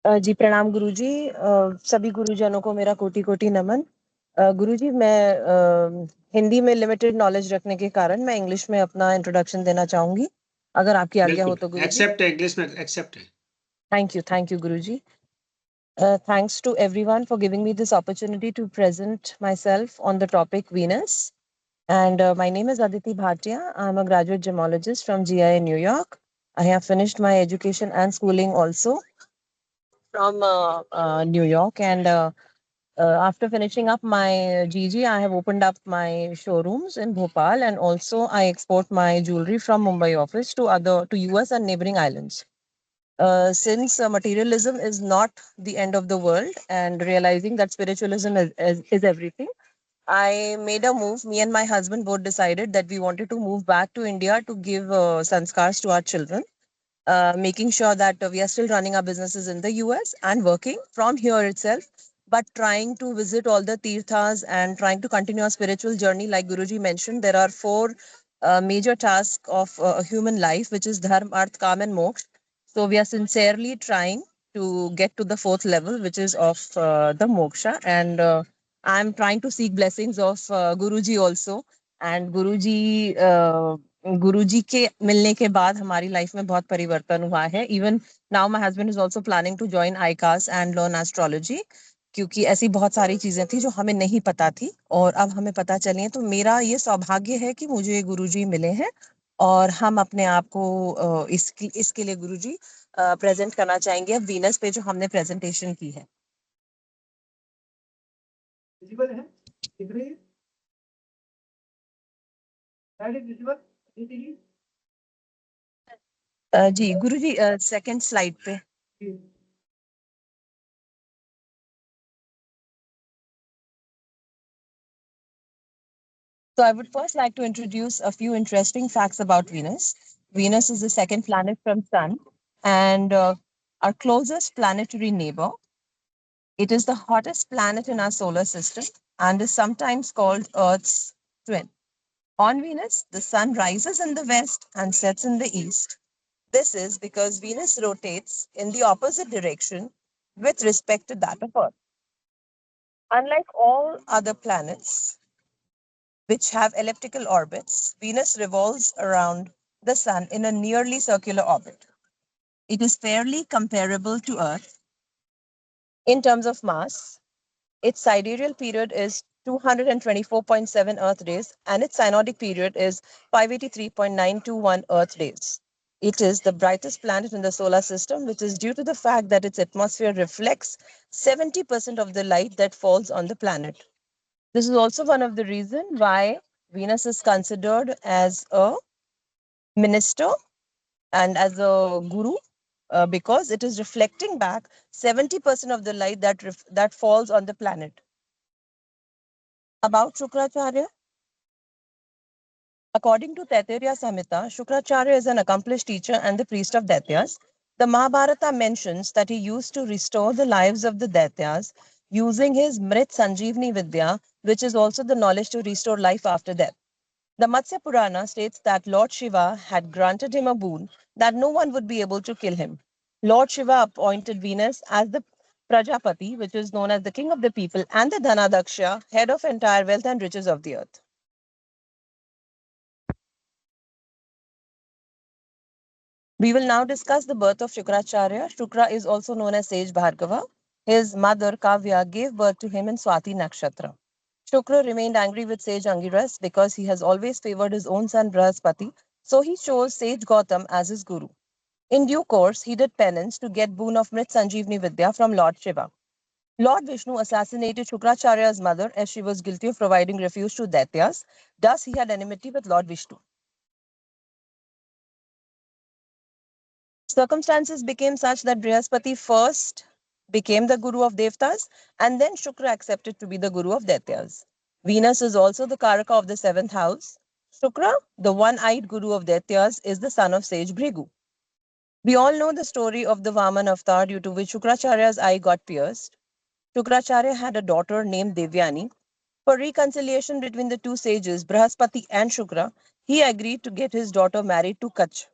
जी प्रणाम गुरुजी। सभी गुरुजनों को मेरा कोटि कोटि नमन। गुरुजी मैं हिंदी में लिमिटेड नॉलेज रखने के कारण मैं इंग्लिश में अपना इंट्रोडक्शन देना चाहूंगी, अगर आपकी आज्ञा हो तो गुरुजी। एक्सेप्ट है, इंग्लिश में एक्सेप्ट है। Thank you Guruji. Thanks to everyone for giving me this opportunity to present myself on the topic Venus. And my name is Aditi Bhatia. I'm a graduate gemologist from GIA New York. I have finished my education and schooling also from New York, and after finishing up my GG, I have opened up my showrooms in Bhopal, and also I export my jewelry from Mumbai office to US and neighboring islands. Since materialism is not the end of the world, and realizing that spiritualism is everything, I made a move. Me and my husband both decided that we wanted to move back to India to give sanskars to our children, making sure that we are still running our businesses in the US and working from here itself, but trying to visit all the tirthas and trying to continue our spiritual journey. Like Guruji mentioned, there are four major tasks of a human life, which is dharma, arth, kam, and moksha. So we are sincerely trying to get to the fourth level, which is of the moksha. And I'm trying to seek blessings of Guruji also. And गुरुजी के मिलने के बाद हमारी life में बहुत परिवर्तन हुआ है. Even now my husband is also planning to join ICAS and learn astrology, क्योंकि ऐसी बहुत सारी चीजें थी जो हमें नहीं पता थी और अब हमें पता चली हैं. तो मेरा ये सौभाग्य है कि मुझे गुरुजी मिले हैं और हम अपने आप को इसके लिए गुरुजी प्रेजेंट करना चाहेंगे अब वीनस पे जो हमने प्रेजेंटेशन की है. जी गुरुजी सेकंड स्लाइड पे. So I would first like to introduce a few interesting facts about Venus. Venus is the second planet from Sun and our closest planetary neighbor. It is the hottest planet in our solar system and is sometimes called Earth's twin. On Venus, the sun rises in the west and sets in the east. This is because Venus rotates in the opposite direction with respect to that of Earth. Unlike all other planets, which have elliptical orbits, Venus revolves around the Sun in a nearly circular orbit. It is fairly comparable to Earth in terms of mass. Its sidereal period is 224.7 Earth days, and its synodic period is 583.921 Earth days. It is the brightest planet in the solar system, which is due to the fact that its atmosphere reflects 70% of the light that falls on the planet. This is also one of the reasons why Venus is considered as a minister and as a guru, because it is reflecting back 70% of the light that falls on the planet. About Shukracharya. According to Taittiriya Samhita, Shukracharya is an accomplished teacher and the priest of Daityas. The Mahabharata mentions that he used to restore the lives of the Daityas using his Mrit Sanjeevani Vidya, which is also the knowledge to restore life after death. The Matsya Purana states that Lord Shiva had granted him a boon that no one would be able to kill him. Lord Shiva appointed Venus as the Prajapati, which is known as the king of the people, and the Dhanadaksha, head of entire wealth and riches of the earth. We will now discuss the birth of Shukracharya. Shukra is also known as Sage Bhargava. His mother, Kavya, gave birth to him in Swati Nakshatra. Shukra remained angry with Sage Angiras because he has always favored his own son Brahaspati, so he chose Sage Gautam as his guru. In due course, he did penance to get boon of Mrit Sanjeevani Vidya from Lord Shiva. Lord Vishnu assassinated Shukracharya's mother as she was guilty of providing refuge to Daityas. Thus, he had enmity with Lord Vishnu. Circumstances became such that Brihaspati first became the guru of Devtas, and then Shukra accepted to be the guru of Daityas. Venus is also the Karaka of the seventh house. Shukra, the one-eyed guru of Daityas, is the son of sage Bhrigu. We all know the story of the Vaman avatar, due to which Shukracharya's eye got pierced. Shukracharya had a daughter named Devyani. For reconciliation between the two sages, Brihaspati and Shukra, he agreed to get his daughter married to Kach,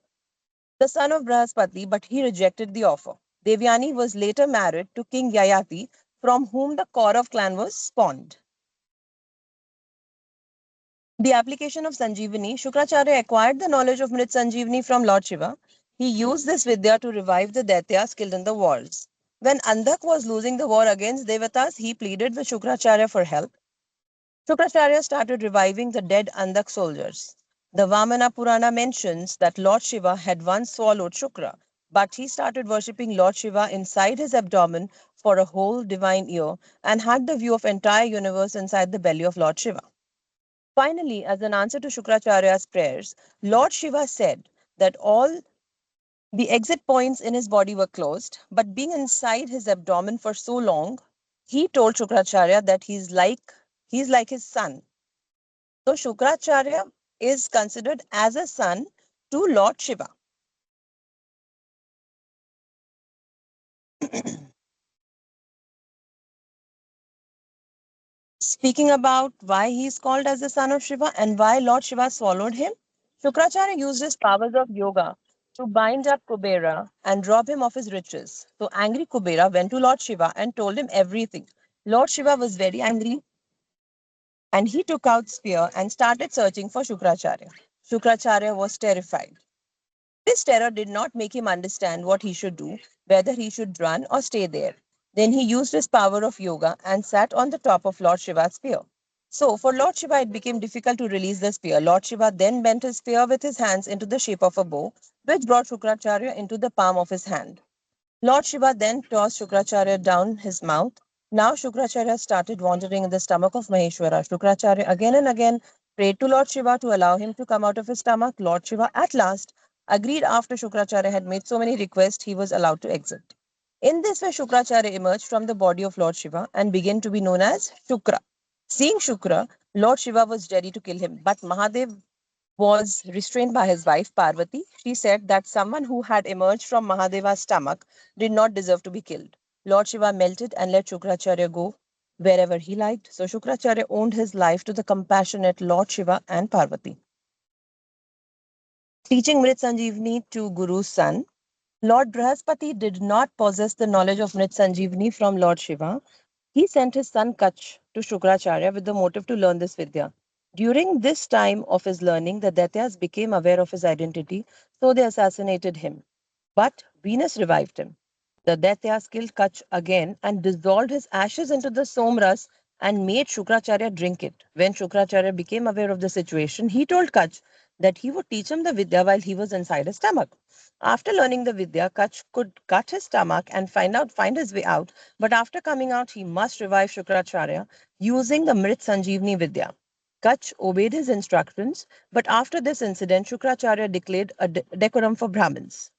the son of Brihaspati, but he rejected the offer. Devyani was later married to King Yayati, from whom the Kaurav clan was spawned. The application of Sanjeevani, Shukracharya acquired the knowledge of Mrit Sanjeevani from Lord Shiva. He used this Vidya to revive the Daityas killed in the wars. When Andak was losing the war against Devatas, he pleaded with Shukracharya for help. Shukracharya started reviving the dead Andak soldiers. The Vamana Purana mentions that Lord Shiva had once swallowed Shukra, but he started worshipping Lord Shiva inside his abdomen for a whole divine year and had the view of entire universe inside the belly of Lord Shiva. Finally, as an answer to Shukracharya's prayers, Lord Shiva said that all the exit points in his body were closed, but being inside his abdomen for so long, he told Shukracharya that he's like his son. So Shukracharya is considered as a son to Lord Shiva. Speaking about why he is called as the son of Shiva and why Lord Shiva swallowed him, Shukracharya used his powers of yoga to bind up Kubera and rob him of his riches. So angry Kubera went to Lord Shiva and told him everything. Lord Shiva was very angry and he took out spear and started searching for Shukracharya. Shukracharya was terrified. This terror did not make him understand what he should do, whether he should run or stay there. Then he used his power of yoga and sat on the top of Lord Shiva's spear. So, for Lord Shiva, it became difficult to release the spear. Lord Shiva then bent his spear with his hands into the shape of a bow, which brought Shukracharya into the palm of his hand. Lord Shiva then tossed Shukracharya down his mouth. Now Shukracharya started wandering in the stomach of Maheshwara. Shukracharya again and again prayed to Lord Shiva to allow him to come out of his stomach. Lord Shiva at last agreed after Shukracharya had made so many requests he was allowed to exit. In this way, Shukracharya emerged from the body of Lord Shiva and began to be known as Shukra. Seeing Shukra, Lord Shiva was ready to kill him, but Mahadev was restrained by his wife Parvati. She said that someone who had emerged from Mahadeva's stomach did not deserve to be killed. Lord Shiva melted and let Shukracharya go wherever he liked. So Shukracharya owned his life to the compassionate Lord Shiva and Parvati. Teaching Mrit Sanjeevani to Guru's son, Lord Brihaspati did not possess the knowledge of Mrit Sanjeevani from Lord Shiva. He sent his son Kach to Shukracharya with the motive to learn this Vidya. During this time of his learning, the Daityas became aware of his identity, so they assassinated him. But Venus revived him. The Daityas killed Kach again and dissolved his ashes into the somras and made Shukracharya drink it. When Shukracharya became aware of the situation, he told Kach that he would teach him the Vidya while he was inside his stomach. After learning the Vidya, Kach could cut his stomach and find his way out. But after coming out, he must revive Shukracharya using the Mrit Sanjeevani Vidya. Kach obeyed his instructions, but after this incident, Shukracharya declared a decorum for Brahmins.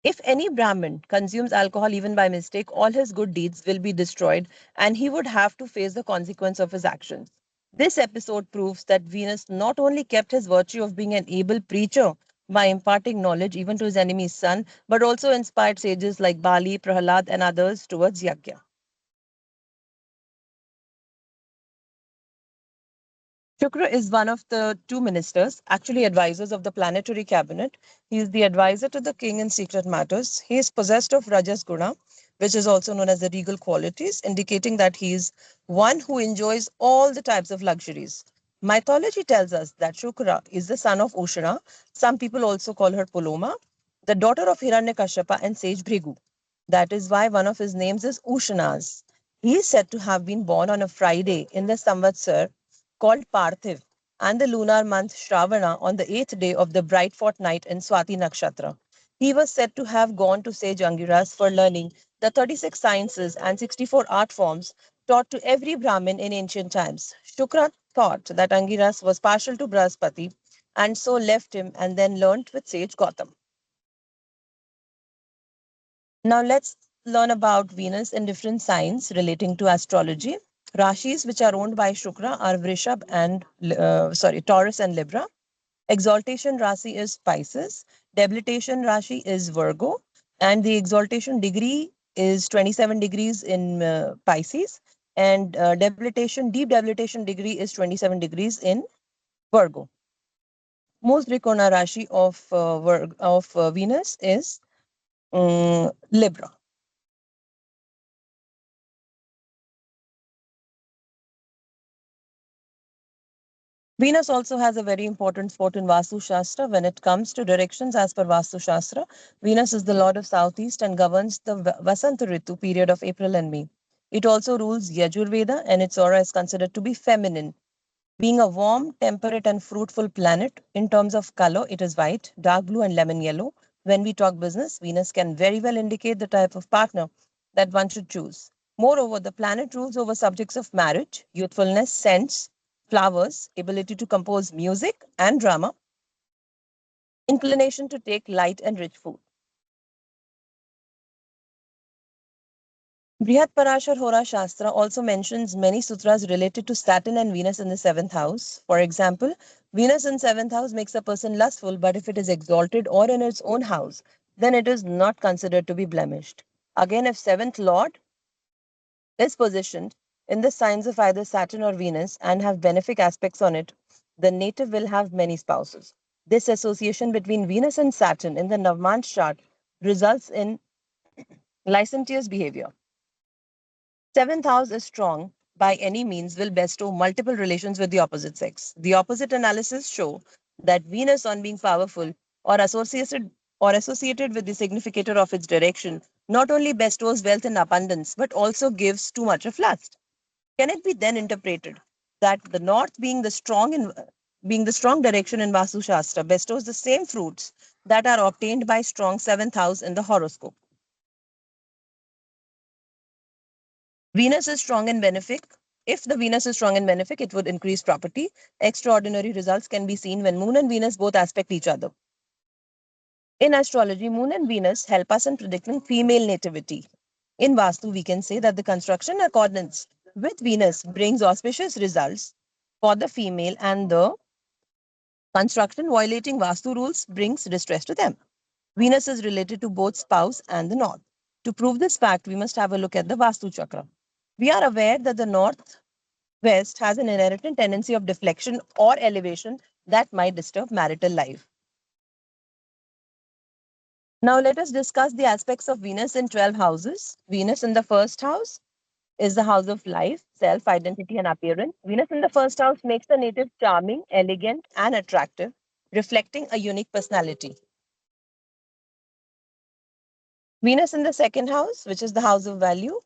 If any Brahmin consumes alcohol even by mistake, all his good deeds will be destroyed and he would have to face the consequence of his actions. This episode proves that Venus not only kept his virtue of being an able preacher by imparting knowledge even to his enemy's son, but also inspired sages like Bali, Prahalad, and others towards Yagya. Shukra is one of the two ministers, actually advisors of the planetary cabinet. He is the advisor to the king in secret matters. He is possessed of Rajas Guna, which is also known as the regal qualities, indicating that he is one who enjoys all the types of luxuries. Mythology tells us that Shukra is the son of Ushana. Some people also call her Puloma, the daughter of Hiranyakashipa and sage Bhrigu. That is why one of his names is Ushanas. He is said to have been born on a Friday in the Samvatsar called Parthiv and the lunar month Shravana on the eighth day of the bright fortnight in Swati Nakshatra. He was said to have gone to sage Angiras for learning the 36 sciences and 64 art forms taught to every Brahmin in ancient times. Shukra thought that Angiras was partial to Brahaspati and so left him and then learnt with sage Gautam. Now let's learn about Venus in different signs relating to astrology. Rashis which are owned by Shukra are Vrishab and Taurus and Libra. Exaltation Rasi is Pisces. Debilitation Rashi is Virgo, and the exaltation degree is 27 degrees in Pisces, and deep debilitation degree is 27 degrees in Virgo. Most Trikona Rashi of Venus is Libra. Venus also has a very important spot in Vastu Shastra when it comes to directions as per Vastu Shastra. Venus is the lord of Southeast and governs the Vasanta Ritu period of April and May. It also rules Yajurveda and its aura is considered to be feminine. Being a warm, temperate, and fruitful planet, in terms of color, it is white, dark blue, and lemon yellow. When we talk business, Venus can very well indicate the type of partner that one should choose. Moreover, the planet rules over subjects of marriage, youthfulness, scents, flowers, ability to compose music and drama, inclination to take light and rich food. Brihat Parashar Hora Shastra also mentions many sutras related to Saturn and Venus in the seventh house. For example, Venus in seventh house makes a person lustful, but if it is exalted or in its own house, then it is not considered to be blemished. Again, if seventh lord is positioned in the signs of either Saturn or Venus and have benefic aspects on it, the native will have many spouses. This association between Venus and Saturn in the Navman chart results in licentious behavior. Seventh house is strong by any means will bestow multiple relations with the opposite sex. The opposite analysis show that Venus on being powerful or associated with the significator of its direction not only bestows wealth and abundance but also gives too much of lust. Can it be then interpreted that the north being the strong direction in Vastu Shastra bestows the same fruits that are obtained by strong seventh house in the horoscope? Venus is strong in benefic. If the Venus is strong in benefic, it would increase property. Extraordinary results can be seen when Moon and Venus both aspect each other. In astrology, Moon and Venus help us in predicting female nativity. In Vastu, we can say that the construction accordance with Venus brings auspicious results for the female and the construction violating Vastu rules brings distress to them. Venus is related to both spouse and the north. To prove this fact, we must have a look at the Vastu chakra. We are aware that the northwest has an inherent tendency of deflection or elevation that might disturb marital life. Now let us discuss the aspects of Venus in 12 houses. Venus in the first house is the house of life, self, identity, and appearance. Venus in the first house makes the native charming, elegant, and attractive, reflecting a unique personality. Venus in the second house, which is the house of value.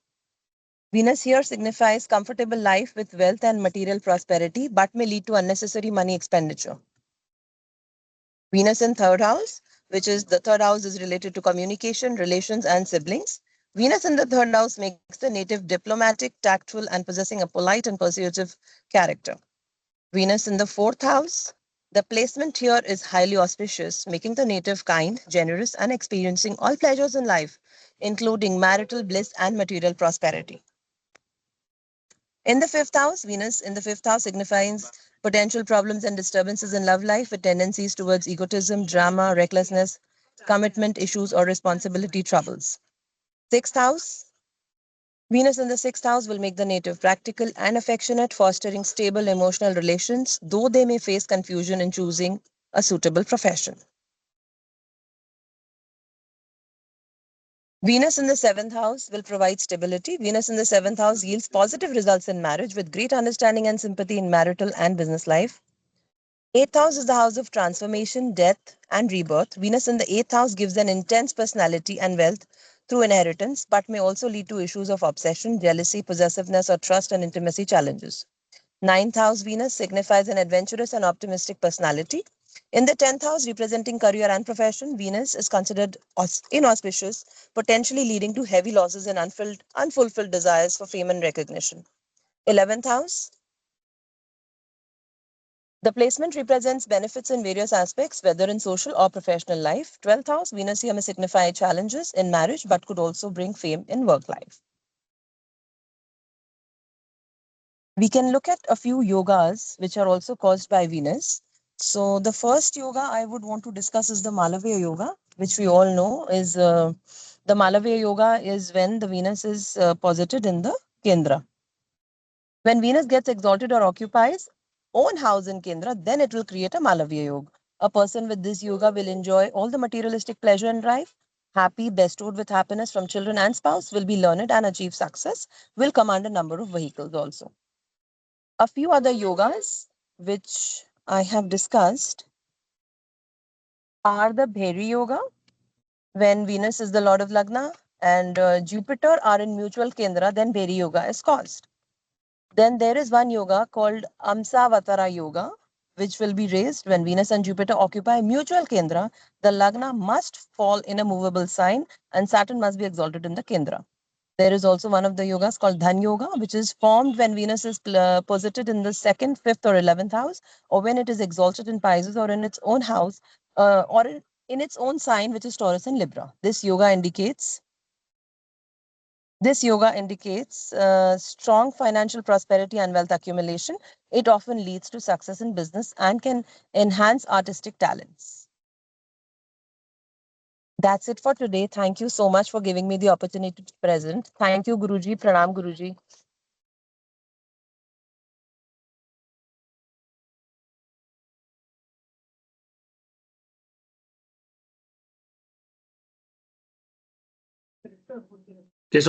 Venus here signifies comfortable life with wealth and material prosperity, but may lead to unnecessary money expenditure. Venus in third house, which is the third house is related to communication, relations, and siblings. Venus in the third house makes the native diplomatic, tactful, and possessing a polite and persuasive character. Venus in the fourth house, the placement here is highly auspicious, making the native kind, generous, and experiencing all pleasures in life, including marital bliss and material prosperity. In the fifth house, Venus in the fifth house signifies potential problems and disturbances in love life with tendencies towards egotism, drama, recklessness, commitment issues, or responsibility troubles. Sixth house, Venus in the sixth house will make the native practical and affectionate, fostering stable emotional relations, though they may face confusion in choosing a suitable profession. Venus in the seventh house will provide stability. Venus in the seventh house yields positive results in marriage with great understanding and sympathy in marital and business life. Eighth house is the house of transformation, death, and rebirth. Venus in the eighth house gives an intense personality and wealth through inheritance, but may also lead to issues of obsession, jealousy, possessiveness, or trust and intimacy challenges. Ninth house Venus signifies an adventurous and optimistic personality. In the 10th house, representing career and profession, Venus is considered inauspicious, potentially leading to heavy losses and unfulfilled desires for fame and recognition. 11th house, the placement represents benefits in various aspects, whether in social or professional life. 12th house, Venus here may signify challenges in marriage, but could also bring fame in work life. We can look at a few yogas which are also caused by Venus. So the first yoga I would want to discuss is the Malavya yoga, which we all know is the Malavya yoga is when the Venus is posited in the Kendra. When Venus gets exalted or occupies own house in Kendra, then it will create a Malavya yoga. A person with this yoga will enjoy all the materialistic pleasure and drive, happy, bestowed with happiness from children and spouse, will be learned and achieve success, will command a number of vehicles also. A few other yogas which I have discussed are the Bhairi Yoga, when Venus is the lord of Lagna and Jupiter are in mutual Kendra, then Bhairi Yoga is caused. Then there is one yoga called Amsavatara Yoga, which will be raised when Venus and Jupiter occupy mutual Kendra. The Lagna must fall in a movable sign and Saturn must be exalted in the Kendra. There is also one of the yogas called Dhan Yoga, which is formed when Venus is posited in the second, fifth, or 11th house, or when it is exalted in Pisces or in its own house, or in its own sign, which is Taurus and Libra. This yoga indicates strong financial prosperity and wealth accumulation. It often leads to success in business and can enhance artistic talents. That's it for today. Thank you so much for giving me the opportunity to present. Thank you, Guruji. Pranam, Guruji. This